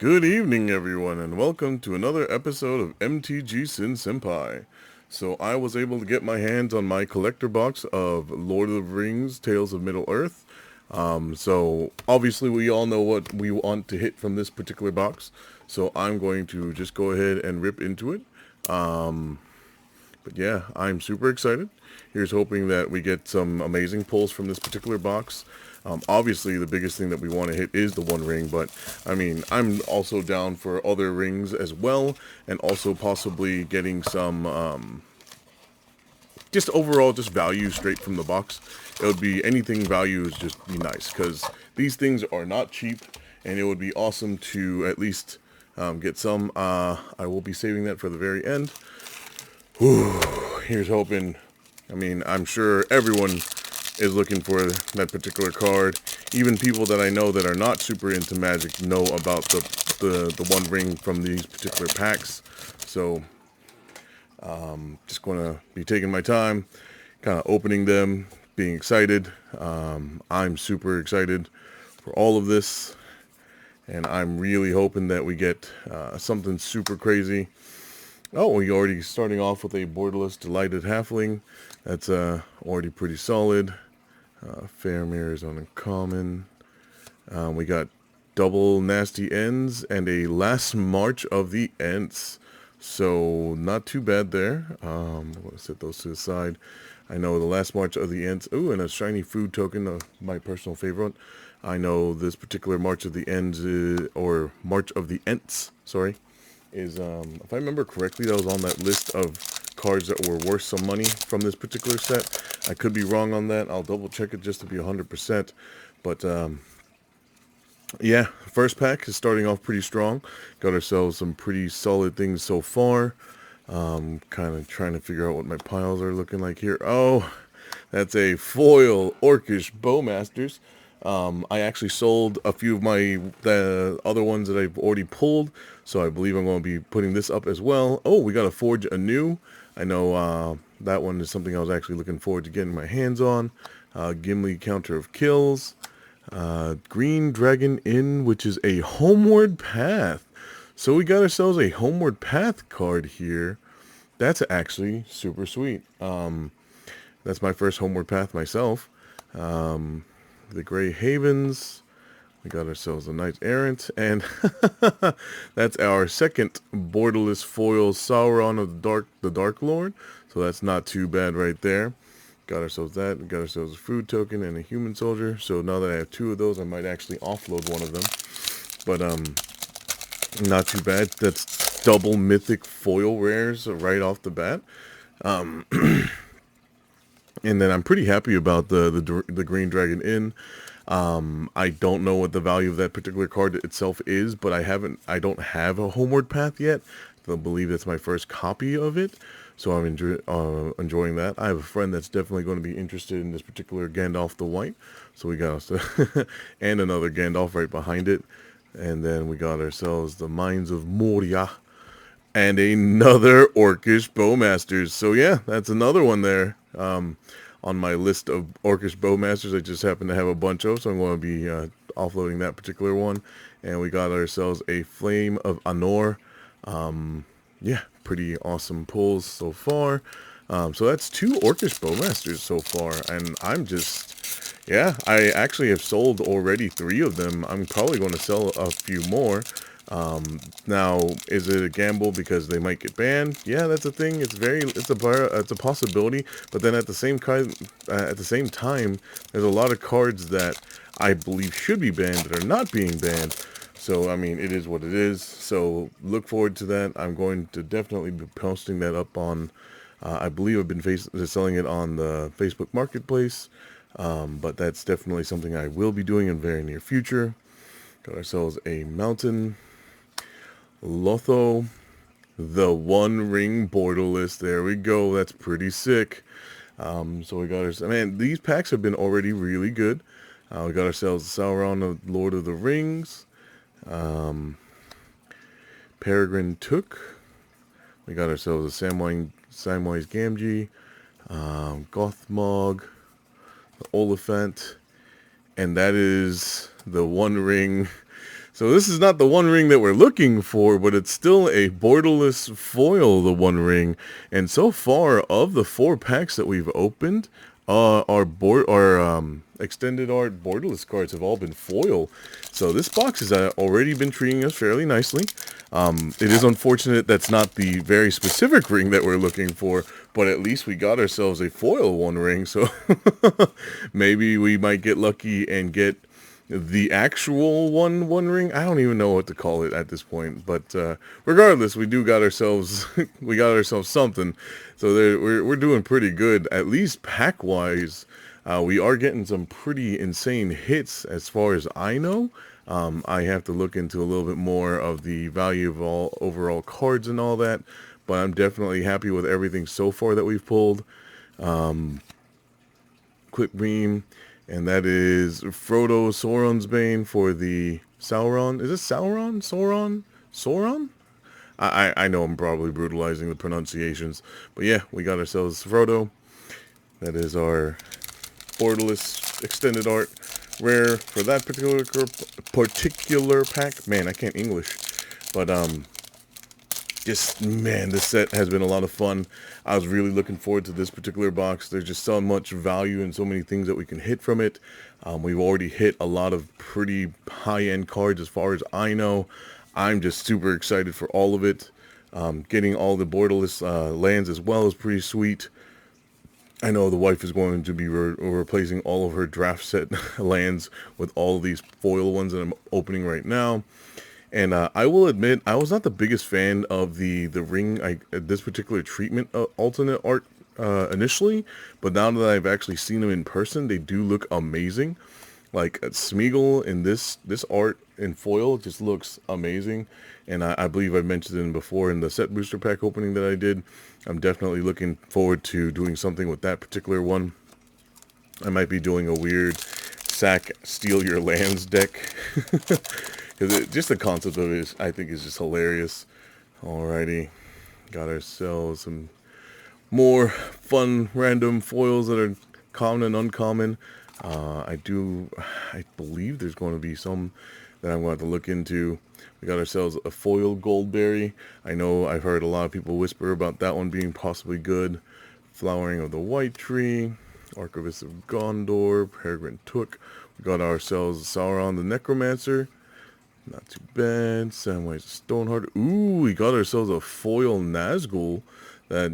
Good evening, everyone, and welcome to another episode of MTG Sin Senpai. So I was able to get my hands on my collector box of Lord of the Rings: Tales of Middle Earth. So obviously we all know what we want to hit from this particular box. So I'm going to just go ahead and rip into it. But yeah, I'm super excited. Here's hoping that we get some amazing pulls from this particular box. Obviously, the biggest thing that we want to hit is the One Ring, but I mean, I'm also down for other rings as well, and also possibly getting some just overall just value straight from the box. It would be anything value is just be nice because these things are not cheap, and it would be awesome to at least get some. I will be saving that for the very end. Here's hoping. I mean, I'm sure everyone is looking for that particular card. Even people that I know that are not super into Magic know about the One Ring from these particular packs. So, just going to be taking my time, kind of opening them, being excited. I'm super excited for all of this, and I'm really hoping that we get something super crazy. Oh, we already starting off with a borderless delighted halfling. That's already pretty solid. Faramir is on uncommon. We got double nasty ends and a last march of the Ents. So not too bad there. I'm going to set those to the side. I know the last march of the Ents. Ooh, and a shiny food token, my personal favorite. I know this particular March of the Ends, or March of the Ents, sorry, is, if I remember correctly, that was on that list of cards that were worth some money from this particular set. I could be wrong on that. I'll double check it just to be 100%. But, yeah, first pack is starting off pretty strong. Got ourselves some pretty solid things so far. Kind of trying to figure out what my piles are looking like here. Oh, that's a foil Orcish Bowmasters. I actually sold a few of the other ones that I've already pulled, so I believe I'm going to be putting this up as well. Oh, we got to forge anew. I know that one is something I was actually looking forward to getting my hands on. Gimli Counter of Kills. Green Dragon Inn, which is a Homeward Path. So we got ourselves a Homeward Path card here. That's actually super sweet. That's my first Homeward Path myself. The Grey Havens. We got ourselves a Knight Errant, and that's our second borderless foil Sauron of the Dark Lord. So that's not too bad right there. Got ourselves that. We got ourselves a food token and a human soldier. So now that I have two of those, I might actually offload one of them. But not too bad. That's double mythic foil rares right off the bat. And then I'm pretty happy about the Green Dragon Inn. I don't know what the value of that particular card itself is, but I don't have a Homeward Path yet. I believe that's my first copy of it, so I'm enjoying that. I have a friend that's definitely going to be interested in this particular Gandalf the White, so we got and another Gandalf right behind it, and then we got ourselves the Mines of Moria and another Orcish Bowmasters. So yeah, that's another one there. On my list of Orcish Bowmasters, I just happen to have a bunch of, so I'm going to be offloading that particular one. And we got ourselves a Flame of Anor. Yeah, pretty awesome pulls so far. So that's two Orcish Bowmasters so far, and I'm just, yeah, I actually have sold already 3 of them. I'm probably going to sell a few more. Now, is it a gamble because they might get banned? Yeah, that's a thing. It's a possibility. But then at the same time, there's a lot of cards that I believe should be banned that are not being banned. So, I mean, it is what it is. So, look forward to that. I'm going to definitely be posting that up on, I believe I've been selling it on the Facebook Marketplace. But that's definitely something I will be doing in very near future. Got ourselves a Mountain Lotho, the One Ring borderless. There we go. That's pretty sick. So we got our, man, these packs have been already really good. We got ourselves Sauron of Lord of the Rings. Peregrine Took. We got ourselves a Samwise Gamgee. Gothmog. The Oliphant. And that is the One Ring So this is not the One Ring that we're looking for, but it's still a borderless foil, the One Ring. And so far, of the 4 packs that we've opened, our extended art borderless cards have all been foil. So this box has already been treating us fairly nicely. It is unfortunate that's not the very specific ring that we're looking for, but at least we got ourselves a foil One Ring. So maybe we might get lucky and get the actual one ring. I don't even know what to call it at this point, but regardless, we got ourselves something. So we're doing pretty good, at least pack wise. We are getting some pretty insane hits as far as I know. I have to look into a little bit more of the value of all overall cards and all that, but I'm definitely happy with everything so far that we've pulled. Quick beam, and that is Frodo Sauron's Bane for the Sauron. Is it Sauron? Sauron? I know I'm probably brutalizing the pronunciations, but yeah, we got ourselves Frodo. That is our borderless extended art rare for that particular pack. Man, I can't English, but just, man, this set has been a lot of fun. I was really looking forward to this particular box. There's just so much value and so many things that we can hit from it. We've already hit a lot of pretty high-end cards as far as I know. I'm just super excited for all of it. Getting all the borderless lands as well is pretty sweet. I know the wife is going to be replacing all of her draft set lands with all of these foil ones that I'm opening right now. And I will admit, I was not the biggest fan of the ring, this particular treatment alternate art initially, but now that I've actually seen them in person, they do look amazing. Like Smeagol in this art in foil just looks amazing, and I believe I mentioned it before in the set booster pack opening that I did. I'm definitely looking forward to doing something with that particular one. I might be doing a weird sack steal your lands deck. Because just the concept of it, I think, is just hilarious. Alrighty, got ourselves some more fun random foils that are common and uncommon. I believe there's going to be some that I'm going to have to look into. We got ourselves a foil Goldberry. I know I've heard a lot of people whisper about that one being possibly good. Flowering of the White Tree, Archivist of Gondor, Peregrine Took. We got ourselves Sauron the Necromancer. Not too bad. Samwise Stoneheart. Ooh, we got ourselves a foil Nazgul. That,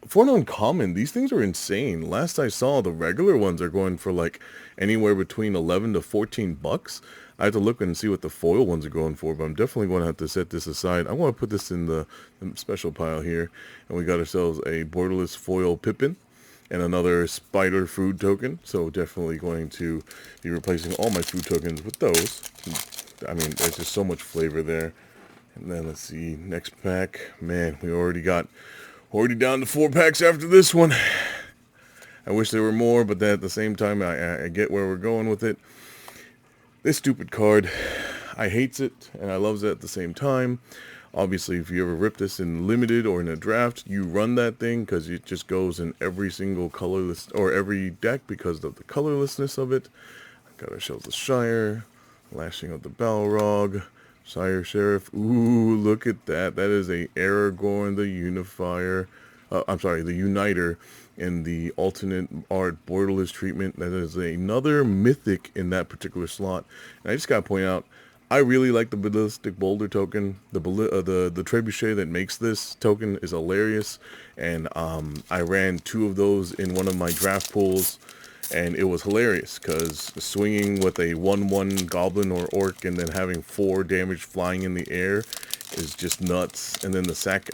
for an uncommon, these things are insane. Last I saw, the regular ones are going for like anywhere between 11 to 14 bucks. I have to look and see what the foil ones are going for, but I'm definitely going to have to set this aside. I want to put this in the special pile here. And we got ourselves a borderless foil Pippin and another spider food token. So definitely going to be replacing all my food tokens with those. I mean, there's just so much flavor there. And then let's see, next pack. Man, we already down to 4 packs after this one. I wish there were more, but then at the same time, I get where we're going with it. This stupid card, I hates it and I loves it at the same time. Obviously, if you ever rip this in limited or in a draft, you run that thing because it just goes in every single colorless or every deck because of the colorlessness of it. Got ourselves the Shire. Lashing of the Balrog, Sire Sheriff. Ooh, look at that. That is a Aragorn the Unifier. The Uniter in the alternate art borderless treatment. That is another mythic in that particular slot. And I just gotta point out, I really like the Ballistic Boulder token. The trebuchet that makes this token is hilarious. And I ran 2 of those in one of my draft pools. And it was hilarious because swinging with a 1/1 goblin or orc and then having 4 damage flying in the air is just nuts. And then the sack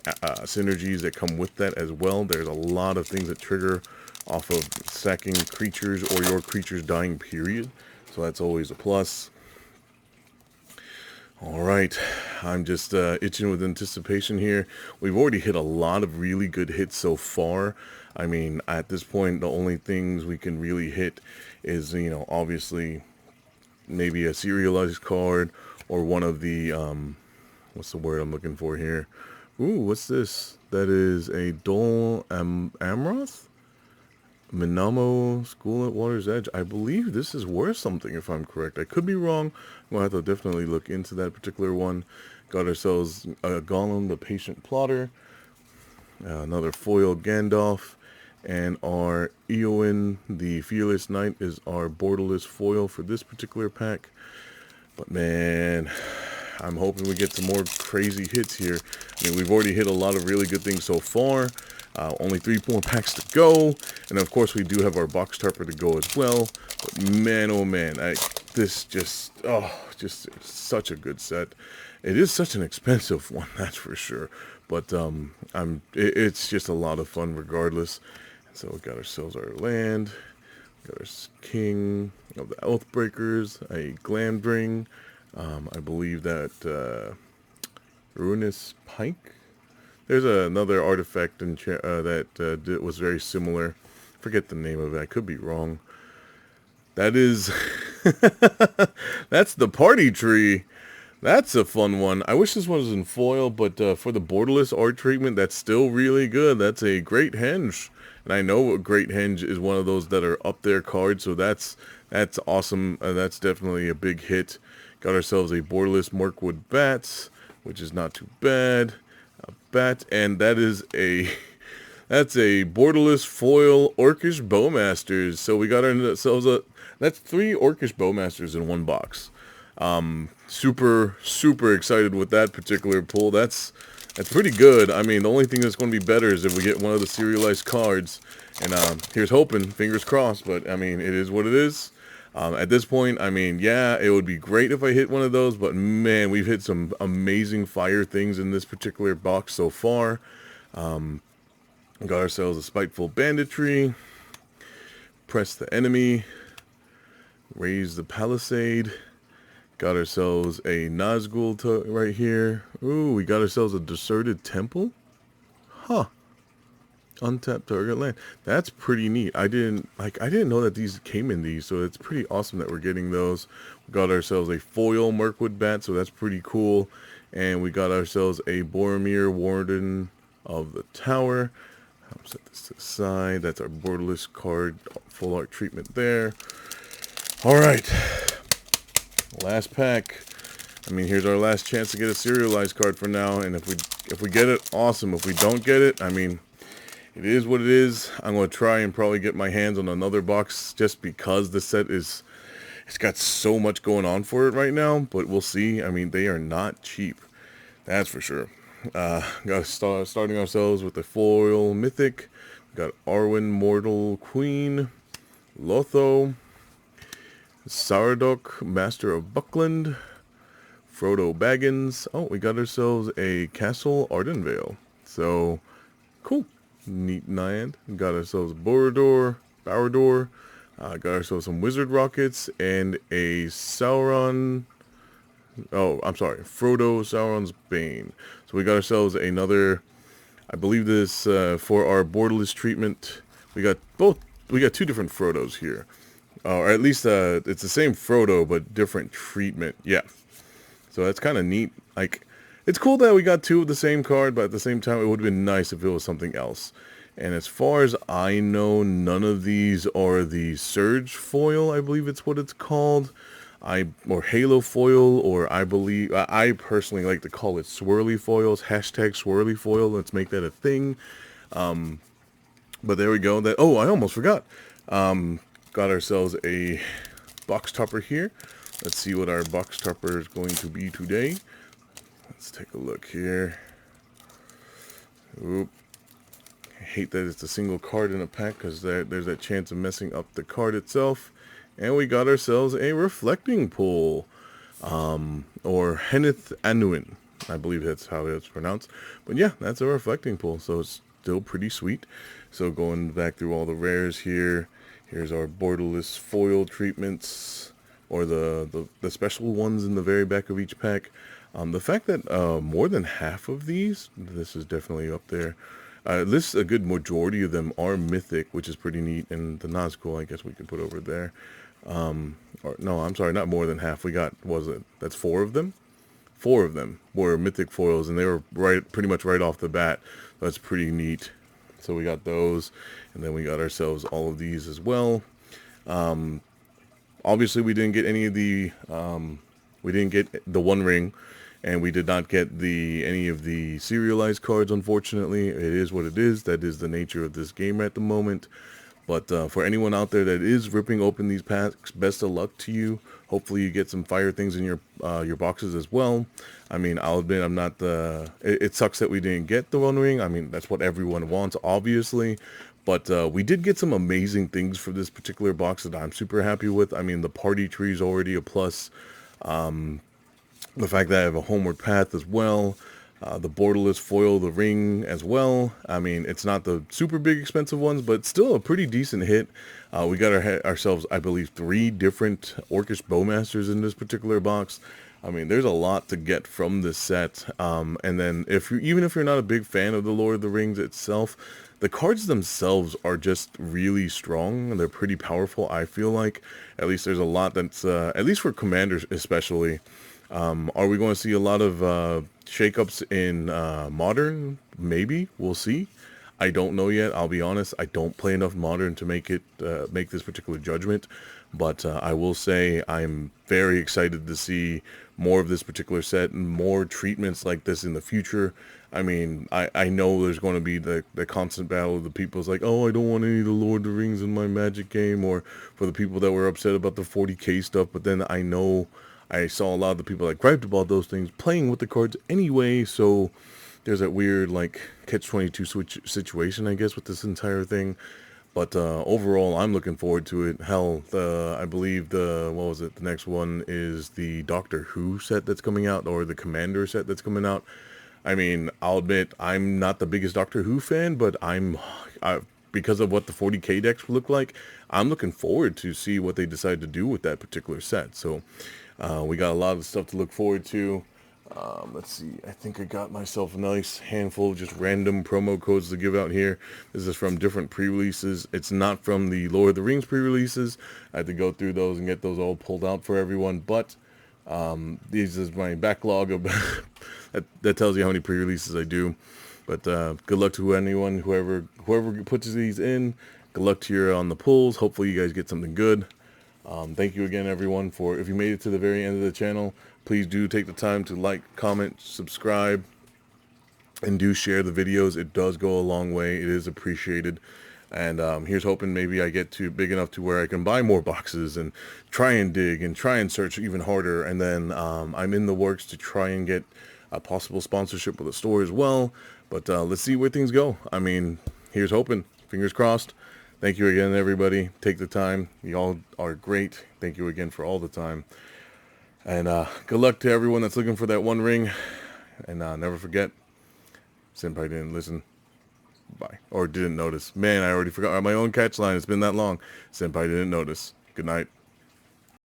synergies that come with that as well. There's a lot of things that trigger off of sacking creatures or your creatures dying, period. So that's always a plus. Alright, I'm just itching with anticipation here. We've already hit a lot of really good hits so far. I mean, at this point, the only things we can really hit is, you know, obviously maybe a serialized card or one of the, what's the word I'm looking for here? Ooh, what's this? That is a Dol Amroth? Minamo School at Water's Edge. I believe this is worth something if I'm correct. I could be wrong. We'll have to definitely look into that particular one. Got ourselves Gollum, the Patient Plotter, another foil Gandalf, and our Eowyn, the Fearless Knight, is our borderless foil for this particular pack. But man, I'm hoping we get some more crazy hits here. I mean, we've already hit a lot of really good things so far. Only 3 more packs to go. And of course, we do have our box tarper to go as well. But man, oh man, this just such a good set. It is such an expensive one, that's for sure. But it's just a lot of fun regardless. So we got ourselves our land. Got our King of the Oathbreakers, a Glamdring. I believe that Ruinous Pike. There's another artifact that was very similar. Forget the name of it. I could be wrong. That is... that's the Party Tree. That's a fun one. I wish this one was in foil, but for the borderless art treatment, that's still really good. That's a Great Henge. And I know a Great Henge is one of those that are up there cards, so that's awesome. That's definitely a big hit. Got ourselves a borderless Mirkwood Bats, which is not too bad. A bat, and that is that's a borderless foil Orcish Bowmasters. So we got ourselves that's 3 Orcish Bowmasters in one box. Super excited with that particular pull. That's pretty good. I mean, the only thing that's going to be better is if we get one of the serialized cards. And here's hoping, fingers crossed. But I mean, it is what it is. At this point, I mean, yeah, it would be great if I hit one of those, but man, we've hit some amazing fire things in this particular box so far. Got ourselves a Spiteful Banditry, Press the Enemy, Raise the Palisade, got ourselves a Nazgul right here. Ooh, we got ourselves a Deserted Temple? Huh. Untapped target land. That's pretty neat. I didn't know that these came in these, so it's pretty awesome that we're getting those. We got ourselves a foil Mirkwood Bat, so that's pretty cool. And we got ourselves a Boromir, Warden of the Tower. I'll set this to the side. That's our borderless card, full art treatment there. Alright. Last pack. I mean, here's our last chance to get a serialized card for now, and if we get it, awesome. If we don't get it, I mean, it is what it is. I'm going to try and probably get my hands on another box just because the set it's got so much going on for it right now, but we'll see. I mean, they are not cheap. That's for sure. Starting ourselves with the foil Mythic. We got Arwen, Mortal Queen, Lotho, Saradoc, Master of Buckland, Frodo Baggins. Oh, we got ourselves a Castle Ardenvale. So, cool. Neat Nyan. Got ourselves Borodor, got ourselves some Wizard Rockets, and a Sauron. Oh, I'm sorry. Frodo, Sauron's Bane. So we got ourselves another, I believe this, for our borderless treatment. We got 2 different Frodos here. Or at least, it's the same Frodo, but different treatment. Yeah. So that's kind of neat. Like, it's cool that we got 2 of the same card, but at the same time, it would have been nice if it was something else. And as far as I know, none of these are the Surge foil, I believe it's what it's called. Or Halo foil, or I personally like to call it swirly foils, #swirly foil. Let's make that a thing. But there we go. Oh, I almost forgot. Got ourselves a box topper here. Let's see what our box topper is going to be today. Let's take a look here. Oop. I hate that it's a single card in a pack because there's that chance of messing up the card itself. And we got ourselves a Reflecting Pool, or Henneth Annuin. I believe that's how it's pronounced. But yeah, that's a Reflecting Pool, so it's still pretty sweet. So going back through all the rares here, here's our borderless foil treatments, or the special ones in the very back of each pack. The fact that more than half of these, this is definitely up there. At least a good majority of them are mythic, which is pretty neat. And the Nazgul, I guess we can put over there. Or no, I'm sorry, not more than half. We got, that's 4 of them? 4 of them were mythic foils, and they were pretty much right off the bat. That's pretty neat. So we got those, and then we got ourselves all of these as well. Obviously, we didn't get any of the we didn't get the One Ring, and we did not get any of the serialized cards. Unfortunately, it is what it is. That is the nature of this game at the moment. But for anyone out there that is ripping open these packs, best of luck to you. Hopefully you get some fire things in your boxes as well. I mean, I'll admit I'm not the... It sucks that we didn't get the One Ring. I mean, that's what everyone wants, obviously. But we did get some amazing things for this particular box that I'm super happy with. I mean, the party tree is already a plus. The fact that I have a homeward path as well. The borderless foil, the ring as well. I mean, it's not the super big expensive ones, but still a pretty decent hit. We got ourselves, I believe, 3 different Orcish Bowmasters in this particular box. I mean, there's a lot to get from this set. And then even if you're not a big fan of the Lord of the Rings itself, the cards themselves are just really strong and they're pretty powerful, I feel like. At least there's a lot that's, at least for Commanders especially. Are we going to see a lot of shakeups in Modern? Maybe. We'll see. I don't know yet. I'll be honest. I don't play enough Modern to make this particular judgment. But I will say I'm very excited to see more of this particular set and more treatments like this in the future. I mean, I know there's going to be the constant battle of the people. It's like, oh, I don't want any of the Lord of the Rings in my Magic game, or for the people that were upset about the 40k stuff. But then I know I saw a lot of the people that griped about those things playing with the cards anyway, so there's that weird, like, catch-22 situation, I guess, with this entire thing. But overall, I'm looking forward to it. Hell, I believe what was it? The next one is the Doctor Who set that's coming out, or the Commander set that's coming out. I mean, I'll admit, I'm not the biggest Doctor Who fan, but because of what the 40k decks look like, I'm looking forward to see what they decide to do with that particular set. So, we got a lot of stuff to look forward to. Let's see. I think I got myself a nice handful of just random promo codes to give out here. This is from different pre-releases. It's not from the Lord of the Rings pre-releases. I had to go through those and get those all pulled out for everyone. But these is my backlog of that tells you how many pre-releases I do. But good luck to whoever puts these in. Good luck to you on the pulls. Hopefully you guys get something good. Thank you again, everyone, if you made it to the very end of the channel. Please do take the time to like, comment, subscribe, and do share the videos. It does go a long way. It is appreciated. And here's hoping maybe I get big enough to where I can buy more boxes and try and dig and try and search even harder. And then I'm in the works to try and get a possible sponsorship with a store as well. But let's see where things go. I mean, here's hoping. Fingers crossed. Thank you again, everybody. Take the time. You all are great. Thank you again for all the time. And good luck to everyone that's looking for that One Ring. And never forget, Senpai didn't listen. Bye. Or didn't notice. Man, I already forgot my own catch line. It's been that long. Senpai didn't notice. Good night.